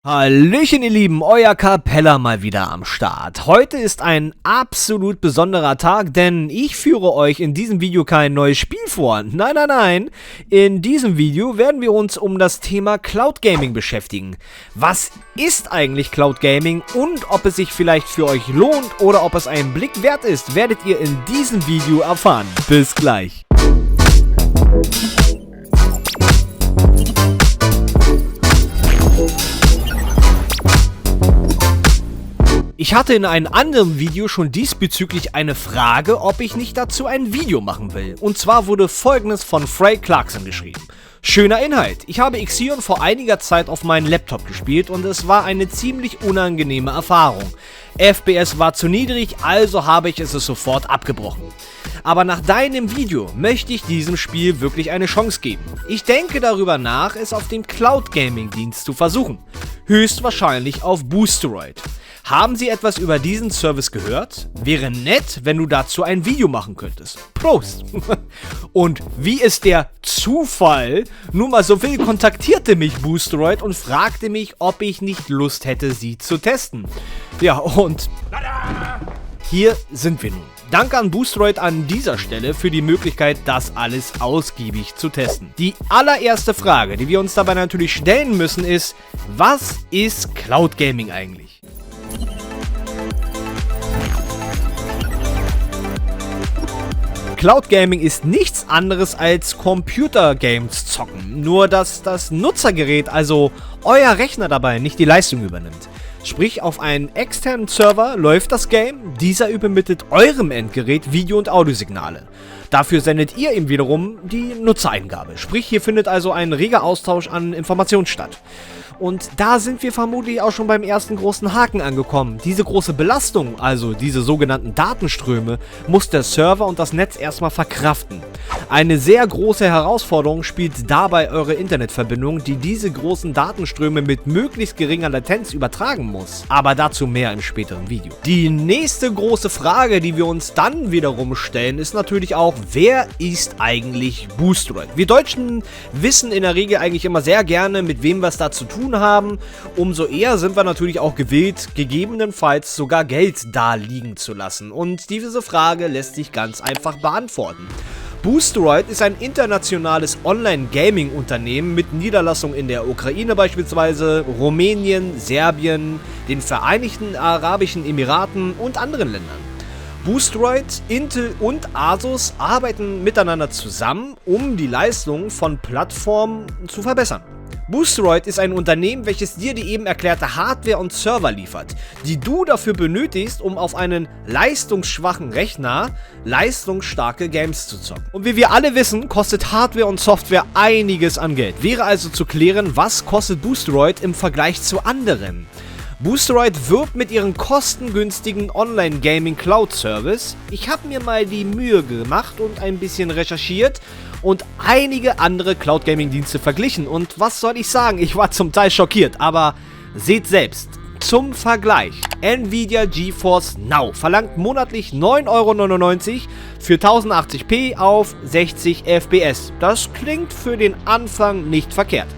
Hallöchen ihr Lieben, euer Capella mal wieder am Start. Heute ist ein absolut besonderer Tag, denn ich führe euch in diesem Video kein neues Spiel vor. Nein, nein, nein. In diesem Video werden wir uns um das Thema Cloud Gaming beschäftigen. Was ist eigentlich Cloud Gaming und ob es sich vielleicht für euch lohnt oder ob es einen Blick wert ist, werdet ihr in diesem Video erfahren. Bis gleich. Ich hatte in einem anderen Video schon diesbezüglich eine Frage, ob ich nicht dazu ein Video machen will. Und zwar wurde Folgendes von Frey Clarkson geschrieben. Schöner Inhalt. Ich habe Ixion vor einiger Zeit auf meinen Laptop gespielt und es war eine ziemlich unangenehme Erfahrung. FPS war zu niedrig, also habe ich es sofort abgebrochen. Aber nach deinem Video möchte ich diesem Spiel wirklich eine Chance geben. Ich denke darüber nach, es auf dem Cloud Gaming Dienst zu versuchen. Höchstwahrscheinlich auf Boosteroid. Haben Sie etwas über diesen Service gehört? Wäre nett, wenn du dazu ein Video machen könntest. Prost! Und wie ist der Zufall? Nur mal so viel kontaktierte mich Boosteroid und fragte mich, ob ich nicht Lust hätte, sie zu testen. Ja, und hier sind wir nun. Danke an Boosteroid an dieser Stelle für die Möglichkeit, das alles ausgiebig zu testen. Die allererste Frage, die wir uns dabei natürlich stellen müssen, ist: Was ist Cloud Gaming eigentlich? Cloud Gaming ist nichts anderes als Computergames zocken, nur dass das Nutzergerät, also euer Rechner dabei, nicht die Leistung übernimmt. Sprich, auf einen externen Server läuft das Game, dieser übermittelt eurem Endgerät Video- und Audiosignale. Dafür sendet ihr ihm wiederum die Nutzereingabe. Sprich, hier findet also ein reger Austausch an Informationen statt. Und da sind wir vermutlich auch schon beim ersten großen Haken angekommen. Diese große Belastung, also diese sogenannten Datenströme, muss der Server und das Netz erstmal verkraften. Eine sehr große Herausforderung spielt dabei eure Internetverbindung, die diese großen Datenströme mit möglichst geringer Latenz übertragen muss. Aber dazu mehr im späteren Video. Die nächste große Frage, die wir uns dann wiederum stellen, ist natürlich auch: Wer ist eigentlich Boosteroid? Wir Deutschen wissen in der Regel eigentlich immer sehr gerne, mit wem wir es da zu tun haben. Umso eher sind wir natürlich auch gewillt, gegebenenfalls sogar Geld da liegen zu lassen. Und diese Frage lässt sich ganz einfach beantworten. Boosteroid ist ein internationales Online-Gaming-Unternehmen mit Niederlassung in der Ukraine beispielsweise, Rumänien, Serbien, den Vereinigten Arabischen Emiraten und anderen Ländern. Boosteroid, Intel und Asus arbeiten miteinander zusammen, um die Leistung von Plattformen zu verbessern. Boosteroid ist ein Unternehmen, welches dir die eben erklärte Hardware und Server liefert, die du dafür benötigst, um auf einen leistungsschwachen Rechner leistungsstarke Games zu zocken. Und wie wir alle wissen, kostet Hardware und Software einiges an Geld. Wäre also zu klären, was kostet Boosteroid im Vergleich zu anderen. Boosteroid wirbt mit ihrem kostengünstigen Online-Gaming-Cloud-Service. Ich habe mir mal die Mühe gemacht und ein bisschen recherchiert und einige andere Cloud-Gaming-Dienste verglichen. Und was soll ich sagen, ich war zum Teil schockiert, aber seht selbst. Zum Vergleich: Nvidia GeForce Now verlangt monatlich 9,99 € für 1080p auf 60 FPS. Das klingt für den Anfang nicht verkehrt.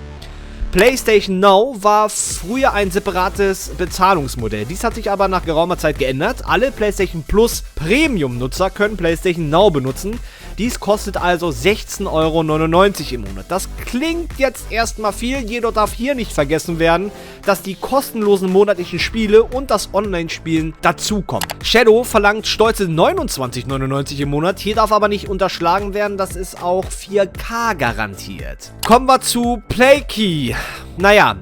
PlayStation Now war früher ein separates Bezahlungsmodell. Dies hat sich aber nach geraumer Zeit geändert. Alle PlayStation Plus Premium-Nutzer können PlayStation Now benutzen. Dies kostet also 16,99 € im Monat. Das klingt jetzt erstmal viel, jedoch darf hier nicht vergessen werden, dass die kostenlosen monatlichen Spiele und das Online-Spielen dazukommen. Shadow verlangt stolze 29,99 € im Monat. Hier darf aber nicht unterschlagen werden, dass es auch 4K garantiert. Kommen wir zu PlayKey. Naja,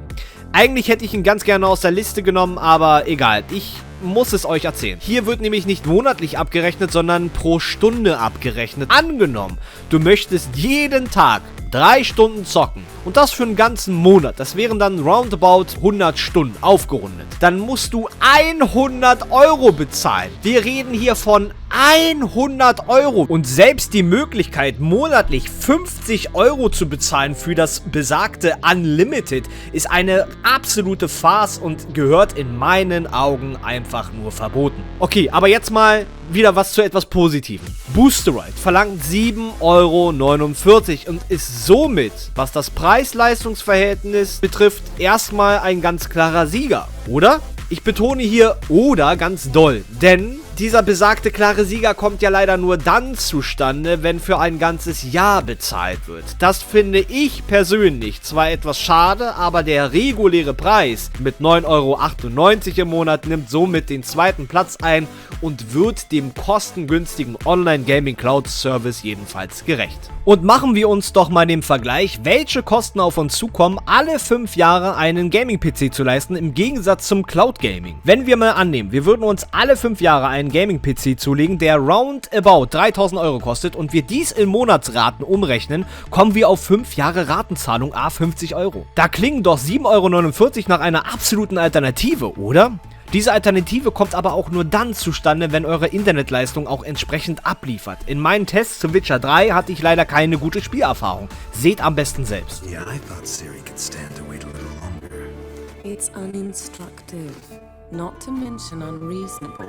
eigentlich hätte ich ihn ganz gerne aus der Liste genommen, aber egal, ich muss es euch erzählen. Hier wird nämlich nicht monatlich abgerechnet, sondern pro Stunde abgerechnet. Angenommen, du möchtest jeden Tag 3 Stunden zocken und das für einen ganzen Monat. Das wären dann roundabout 100 Stunden aufgerundet. Dann musst du 100 € bezahlen. Wir reden hier von 100 Euro. Und selbst die Möglichkeit, monatlich 50 Euro zu bezahlen für das besagte Unlimited, ist eine absolute Farce und gehört in meinen Augen einfach nur verboten. Okay, aber jetzt mal wieder was zu etwas Positivem. Boosteroid verlangt 7,49 Euro und ist somit, was das Preis-Leistungs-Verhältnis betrifft, erstmal ein ganz klarer Sieger, oder? Ich betone hier oder ganz doll, denn dieser besagte klare Sieger kommt ja leider nur dann zustande, wenn für ein ganzes Jahr bezahlt wird. Das finde ich persönlich zwar etwas schade, aber der reguläre Preis mit 9,98 Euro im Monat nimmt somit den zweiten Platz ein und wird dem kostengünstigen Online-Gaming-Cloud-Service jedenfalls gerecht. Und machen wir uns doch mal den Vergleich, welche Kosten auf uns zukommen, alle 5 Jahre einen Gaming-PC zu leisten, im Gegensatz zum Cloud-Gaming. Wenn wir mal annehmen, wir würden uns alle 5 Jahre einen Gaming-PC zulegen, der roundabout 3.000 Euro kostet und wir dies in Monatsraten umrechnen, kommen wir auf 5 Jahre Ratenzahlung à 50 Euro. Da klingen doch 7,49 Euro nach einer absoluten Alternative, oder? Diese Alternative kommt aber auch nur dann zustande, wenn eure Internetleistung auch entsprechend abliefert. In meinen Tests zu Witcher 3 hatte ich leider keine gute Spielerfahrung. Seht am besten selbst. Yeah, I thought Ciri could stand to wait a little longer. It's uninstructive, not to mention unreasonable.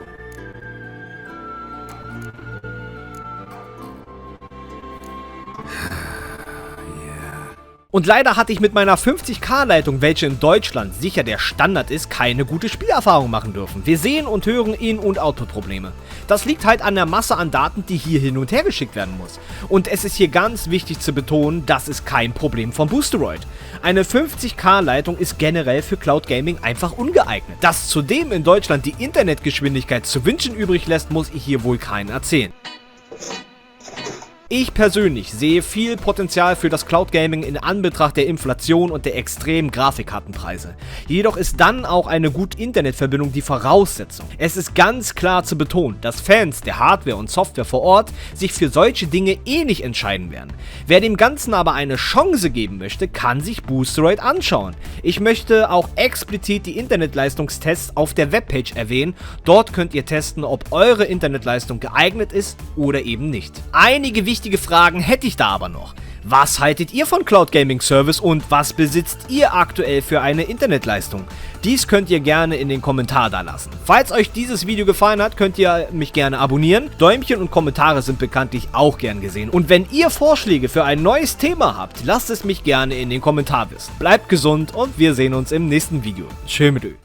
Und leider hatte ich mit meiner 50K-Leitung, welche in Deutschland sicher der Standard ist, keine gute Spielerfahrung machen dürfen. Wir sehen und hören In- und Output-Probleme. Das liegt halt an der Masse an Daten, die hier hin und her geschickt werden muss. Und es ist hier ganz wichtig zu betonen, das ist kein Problem von Boosteroid. Eine 50K-Leitung ist generell für Cloud Gaming einfach ungeeignet. Dass zudem in Deutschland die Internetgeschwindigkeit zu wünschen übrig lässt, muss ich hier wohl keinen erzählen. Ich persönlich sehe viel Potenzial für das Cloud Gaming in Anbetracht der Inflation und der extremen Grafikkartenpreise. Jedoch ist dann auch eine gute Internetverbindung die Voraussetzung. Es ist ganz klar zu betonen, dass Fans der Hardware und Software vor Ort sich für solche Dinge eh nicht entscheiden werden. Wer dem Ganzen aber eine Chance geben möchte, kann sich Boosteroid anschauen. Ich möchte auch explizit die Internetleistungstests auf der Webpage erwähnen. Dort könnt ihr testen, ob eure Internetleistung geeignet ist oder eben nicht. Einige wichtige Fragen hätte ich da aber noch. Was haltet ihr von Cloud Gaming Service und was besitzt ihr aktuell für eine Internetleistung? Dies könnt ihr gerne in den Kommentar da lassen. Falls euch dieses Video gefallen hat, könnt ihr mich gerne abonnieren. Däumchen und Kommentare sind bekanntlich auch gern gesehen. Und wenn ihr Vorschläge für ein neues Thema habt, lasst es mich gerne in den Kommentar wissen. Bleibt gesund und wir sehen uns im nächsten Video. Tschö mit Ö.